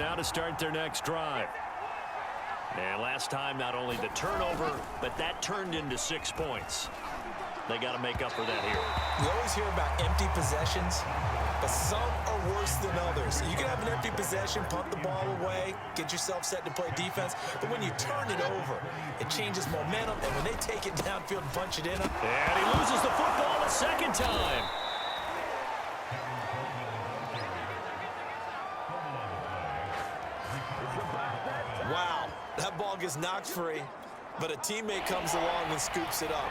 now to start their next drive. And last time, not only the turnover, but that turned into 6 points. They got to make up for that here. You always hear about empty possessions, but some are worse than others. You can have an empty possession, pump the ball away, get yourself set to play defense, but when you turn it over, it changes momentum, and when they take it downfield and punch it in. And he loses the football a second time. Wow, that ball gets knocked free, but a teammate comes along and scoops it up.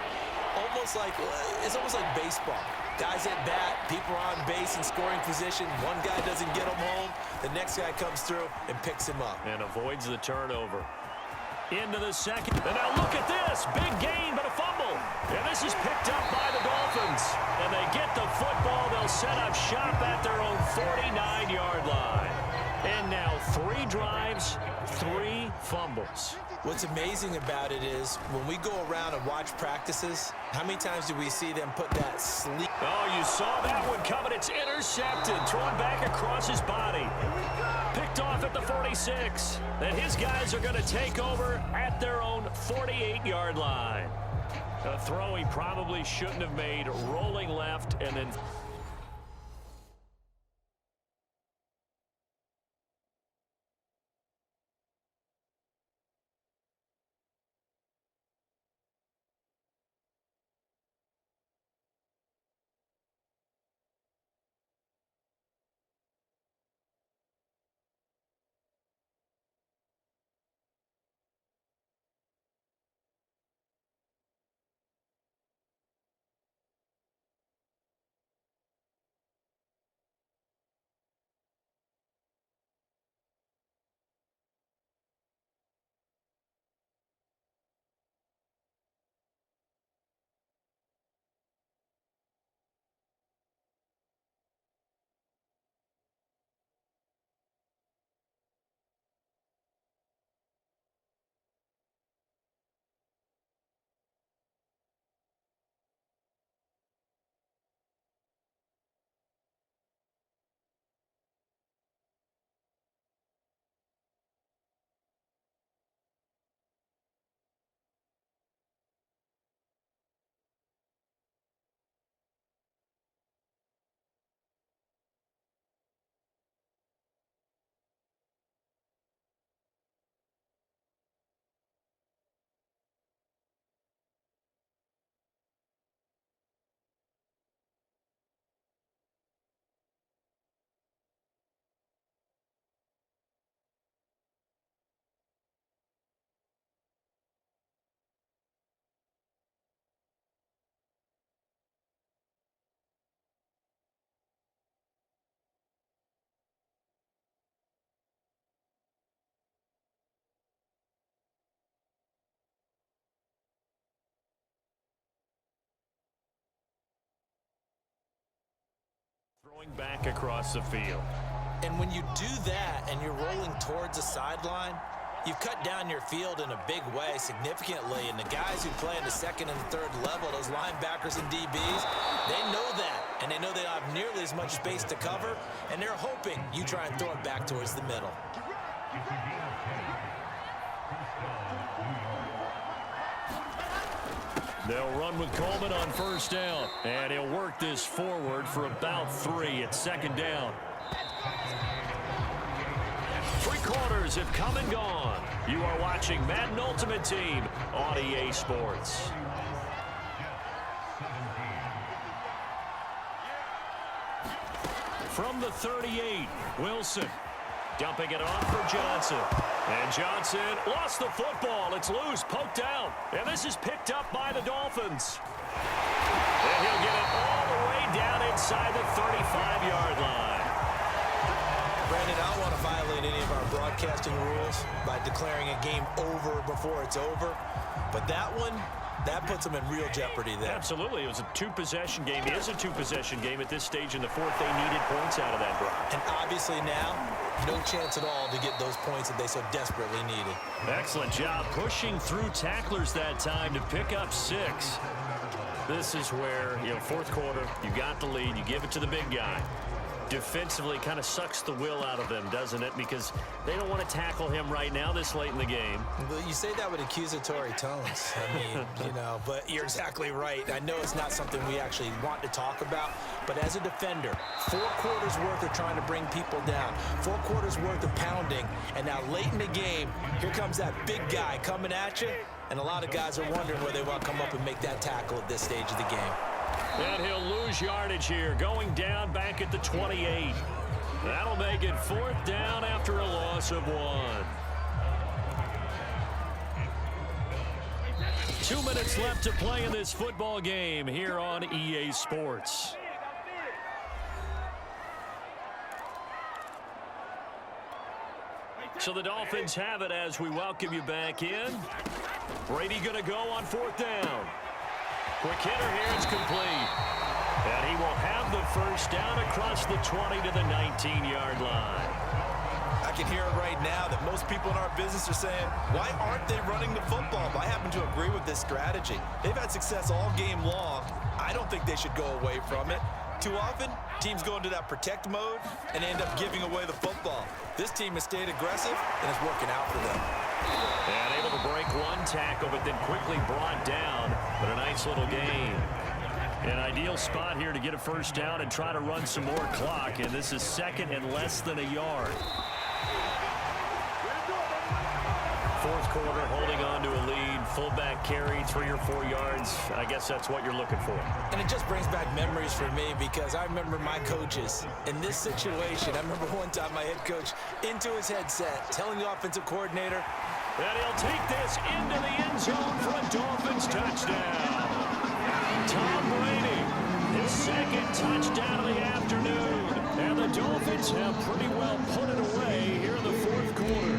It's almost like baseball. Guys at bat, people are on base in scoring position. One guy doesn't get him home. The next guy comes through and picks him up. And avoids the turnover. Into the second. And now look at this. Big gain, but a fumble. And this is picked up by the Dolphins. And they get the football. They'll set up shop at their own 49-yard line. And now 3 drives, 3 fumbles. What's amazing about it is when we go around and watch practices, how many times do we see them put that sleep? Oh, you saw that one coming. It's intercepted. Thrown back across his body. Picked off at the 46. And his guys are going to take over at their own 48-yard line. A throw he probably shouldn't have made. Rolling left and then... Throwing back across the field. And when you do that and you're rolling towards the sideline, you've cut down your field in a big way significantly. And the guys who play in the second and third level, those linebackers and DBs, they know that. And they know they don't have nearly as much space to cover. And they're hoping you try and throw it back towards the middle. They'll run with Coleman on first down. And he'll work this forward for about 3 at second down. 3 quarters have come and gone. You are watching Madden Ultimate Team on EA Sports. From the 38, Wilson. Dumping it off for Johnson. And Johnson lost the football. It's loose, poked out. And this is picked up by the Dolphins. And he'll get it all the way down inside the 35-yard line. Brandon, I don't want to violate any of our broadcasting rules by declaring a game over before it's over. But that one, that puts them in real jeopardy there. Absolutely. It was a 2-possession game. It is a 2-possession game at this stage in the fourth. They needed points out of that, Brock. And obviously now, no chance at all to get those points that they so desperately needed. Excellent job pushing through tacklers that time to pick up 6. This is where, fourth quarter, you got the lead, you give it to the big guy. defensively kind of sucks the will out of them, doesn't it? Because they don't want to tackle him right now this late in the game. Well, you say that with accusatory tones. I mean, but you're exactly right. I know it's not something we actually want to talk about, but as a defender, 4 quarters worth of trying to bring people down, 4 quarters worth of pounding, and now late in the game, here comes that big guy coming at you, and a lot of guys are wondering where they want to come up and make that tackle at this stage of the game. And he'll lose yardage here, going down back at the 28. That'll make it 4th down after a loss of 1. 2 minutes left to play in this football game here on EA Sports. So the Dolphins have it as we welcome you back in. Brady going to go on 4th down. Quick hitter here, it's complete. And he will have the first down across the 20 to the 19-yard line. I can hear it right now that most people in our business are saying, why aren't they running the football? But I happen to agree with this strategy. They've had success all game long. I don't think they should go away from it. Too often, teams go into that protect mode and end up giving away the football. This team has stayed aggressive, and it's working out for them. And able to break 1 tackle, but then quickly brought down. But a nice little gain. An ideal spot here to get a first down and try to run some more clock. And this is 2nd and less than a yard. 4th quarter, holding on to a lead. Fullback carry, 3 or 4 yards. I guess that's what you're looking for. And it just brings back memories for me because I remember my coaches in this situation. I remember one time my head coach into his headset telling the offensive coordinator, and he'll take this into the end zone for a Dolphins touchdown. Tom Brady, his 2nd touchdown of the afternoon. And the Dolphins have pretty well put it away here in the 4th quarter.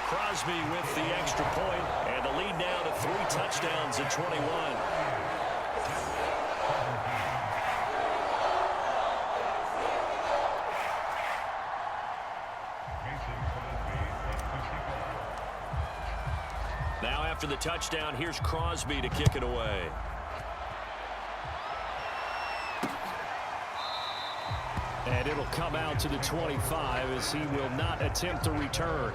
Crosby with the extra point, and the lead now to 3 touchdowns at 21. Now after the touchdown, here's Crosby to kick it away. And it'll come out to the 25 as he will not attempt to return.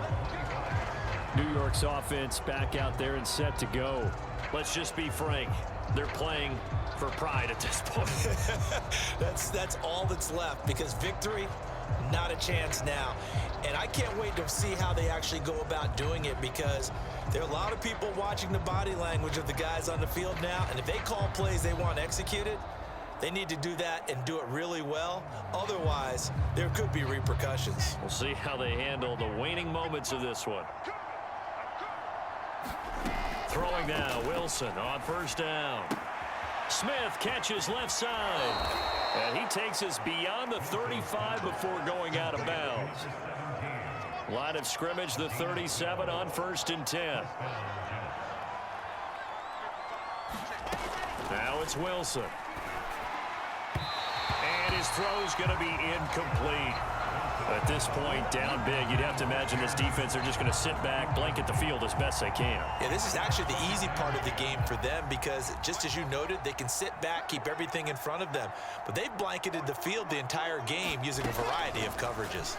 New York's offense back out there and set to go. Let's just be frank. They're playing for pride at this point. That's all that's left because victory, not a chance now. And I can't wait to see how they actually go about doing it because there are a lot of people watching the body language of the guys on the field now. And if they call plays they want executed, they need to do that and do it really well. Otherwise, there could be repercussions. We'll see how they handle the waning moments of this one. Throwing now, Wilson on 1st down. Smith catches left side. And he takes us beyond the 35 before going out of bounds. Line of scrimmage, the 37 on 1st and 10. Now it's Wilson. And his throw's going to be incomplete. At this point, down big, you'd have to imagine this defense, they're just going to sit back, blanket the field as best they can. Yeah, this is actually the easy part of the game for them because, just as you noted, they can sit back, keep everything in front of them. But they've blanketed the field the entire game using a variety of coverages.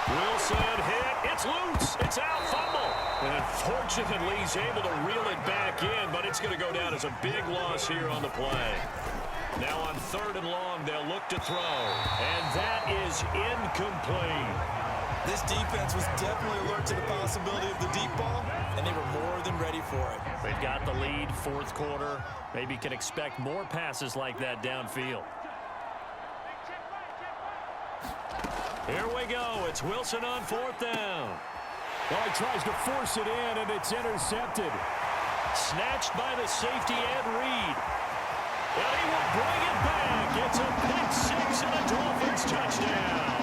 Wilson hit. It's loose. It's out. Fumble. And fortunately, he's able to reel it back in, but it's going to go down as a big loss here on the play. Now on 3rd and long, they'll look to throw. And that is incomplete. This defense was definitely alert to the possibility of the deep ball, and they were more than ready for it. They've got the lead, 4th quarter. Maybe can expect more passes like that downfield. Here we go. It's Wilson on 4th down. Well, he tries to force it in, and it's intercepted. Snatched by the safety, Ed Reed. And he will bring it back. It's a pick 6 and a Dolphins touchdown.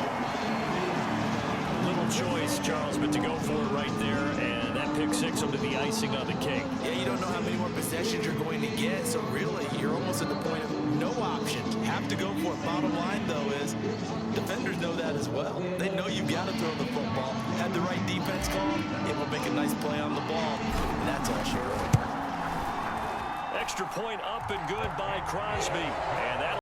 Little choice, Charles, but to go for it right there, and that pick 6 will be the icing on the cake. Yeah, you don't know how many more possessions you're going to get, so really, you're almost at the point of no option. Have to go for it. Bottom line, though, is defenders know that as well. They know you've got to throw the football. Had the right defense call, it will make a nice play on the ball, and that's all sure. extra point up and good by Crosby. And that